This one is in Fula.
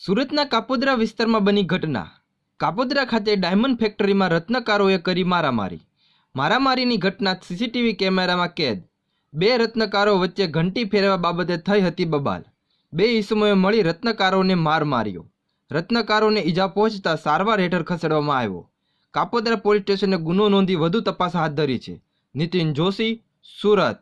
સુરતના કાપોદ્રા વિસ્તારમાં બની ઘટના। કાપોદ્રા ખાતે ડાયમંડ ફેક્ટરીમાં રત્નકારોએ કરી મારામારી। મારામારીની ઘટના સીસીટીવી કેમેરામાં કેદ। બે રત્નકારો વચ્ચે ઘંટી ફેરવવા બાબતે થઈ હતી બબાલ। બે ઈસમોએ મળી રત્નકારોને માર માર્યો। રત્નકારોને ઈજા પહોંચતા સારવાર હેઠળ ખસેડવામાં આવ્યો। કાપોદ્રા પોલીસ સ્ટેશને ગુનો નોંધી વધુ તપાસ હાથ ધરી છે। નીતિન જોશી, સુરત।